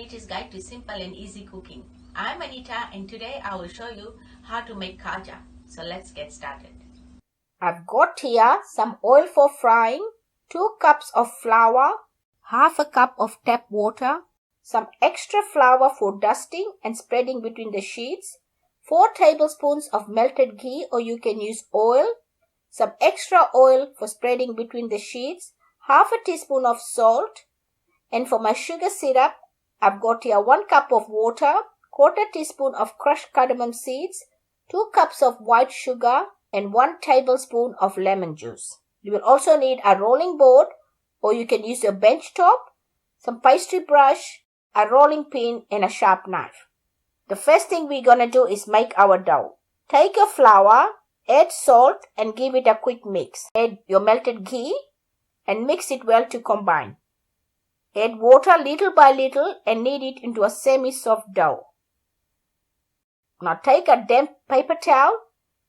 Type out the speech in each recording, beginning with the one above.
Anita's Guide to Simple and Easy Cooking. I'm Anita and today I will show you how to make khaja. So let's get started. I've got here some oil for frying, 2 cups of flour, half a cup of tap water, some extra flour for dusting and spreading between the sheets, 4 tablespoons of melted ghee or you can use oil, some extra oil for spreading between the sheets, half a teaspoon of salt, and for my sugar syrup, I've got here 1 cup of water, quarter teaspoon of crushed cardamom seeds, 2 cups of white sugar, and 1 tablespoon of lemon juice. You will also need a rolling board or you can use a bench top, some pastry brush, a rolling pin, and a sharp knife. The first thing we're going to do is make our dough. Take your flour, add salt, and give it a quick mix. Add your melted ghee and mix it well to combine. Add water little by little and knead it into a semi-soft dough. Now take a damp paper towel,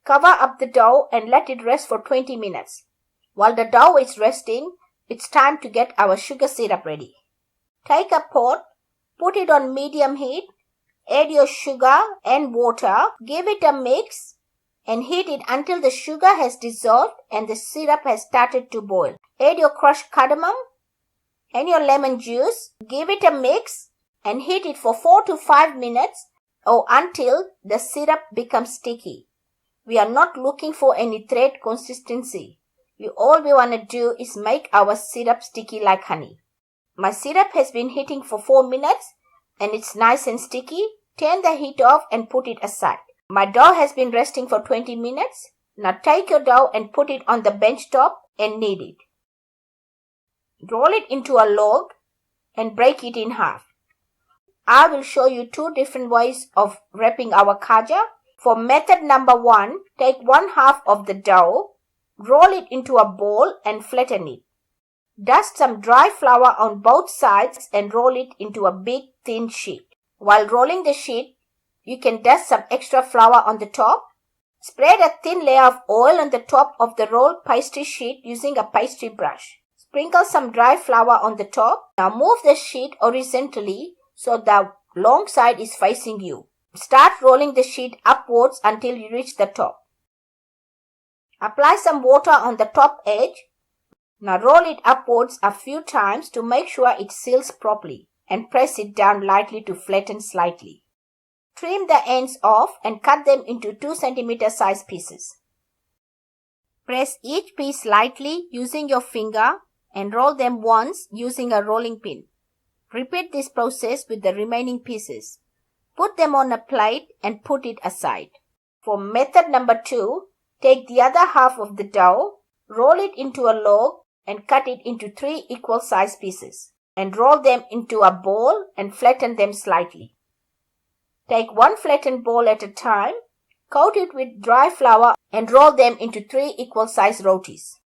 cover up the dough and let it rest for 20 minutes. While the dough is resting, it's time to get our sugar syrup ready. Take a pot, put it on medium heat, add your sugar and water, give it a mix and heat it until the sugar has dissolved and the syrup has started to boil. Add your crushed cardamom and your lemon juice, give it a mix and heat it for 4 to 5 minutes or until the syrup becomes sticky. We are not looking for any thread consistency. All we want to do is make our syrup sticky like honey. My syrup has been heating for 4 minutes and it's nice and sticky. Turn the heat off and put it aside. My dough has been resting for 20 minutes. Now take your dough and put it on the bench top and knead it. Roll it into a log and break it in half. I will show you 2 different ways of wrapping our khaja. For method number 1, take 1/2 of the dough, roll it into a bowl and flatten it. Dust some dry flour on both sides and roll it into a big thin sheet. While rolling the sheet, you can dust some extra flour on the top. Spread a thin layer of oil on the top of the rolled pastry sheet using a pastry brush. Sprinkle some dry flour on the top. Now move the sheet horizontally so the long side is facing you. Start rolling the sheet upwards until you reach the top. Apply some water on the top edge. Now roll it upwards a few times to make sure it seals properly and press it down lightly to flatten slightly. Trim the ends off and cut them into 2 cm size pieces. Press each piece lightly using your finger and roll them once using a rolling pin. Repeat this process with the remaining pieces. Put them on a plate and put it aside. For method number 2, take the other half of the dough, roll it into a log and cut it into 3 equal size pieces and roll them into a bowl and flatten them slightly. Take 1 flattened ball at a time, coat it with dry flour and roll them into 3 equal size rotis.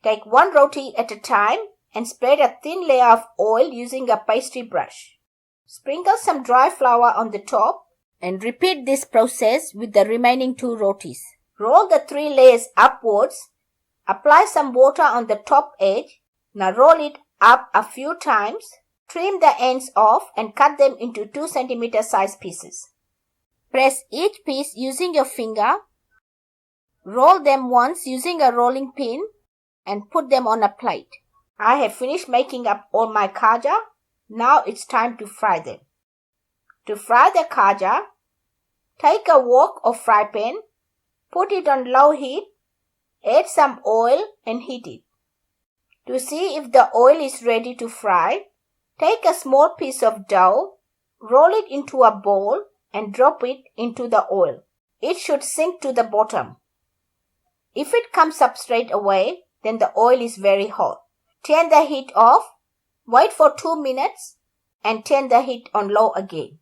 Take 1 roti at a time and spread a thin layer of oil using a pastry brush. Sprinkle some dry flour on the top and repeat this process with the remaining 2 rotis. Roll the 3 layers upwards. Apply some water on the top edge. Now roll it up a few times. Trim the ends off and cut them into 2 cm size pieces. Press each piece using your finger. Roll them once using a rolling pin and put them on a plate. I have finished making up all my khaja. Now it's time to fry them. To fry the khaja, take a wok or fry pan, put it on low heat, add some oil and heat it. To see if the oil is ready to fry, take a small piece of dough, roll it into a bowl and drop it into the oil. It should sink to the bottom. If it comes up straight away, then the oil is very hot. Turn the heat off, wait for 2 minutes and turn the heat on low again.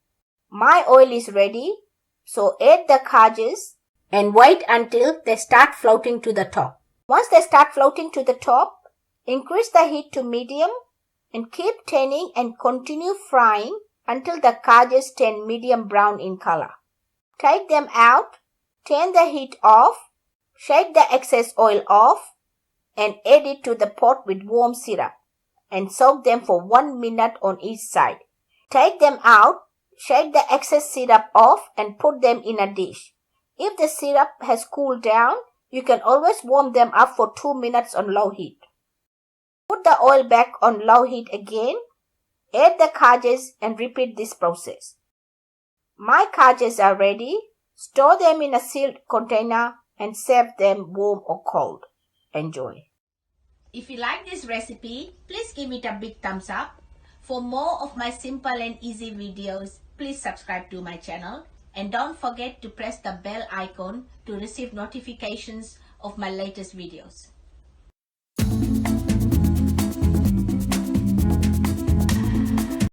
My oil is ready, so add the khajas and wait until they start floating to the top. Once they start floating to the top, increase the heat to medium and keep turning and continue frying until the khajas turn medium brown in color. Take them out, turn the heat off, shake the excess oil off and add it to the pot with warm syrup and soak them for 1 minute on each side. Take them out, shake the excess syrup off and put them in a dish. If the syrup has cooled down, you can always warm them up for 2 minutes on low heat. Put the oil back on low heat again, add the khajas and repeat this process. My khajas are ready. Store them in a sealed container and serve them warm or cold. Enjoy. If you like this recipe, please give it a big thumbs up. For more of my simple and easy videos, please subscribe to my channel. And don't forget to press the bell icon to receive notifications of my latest videos.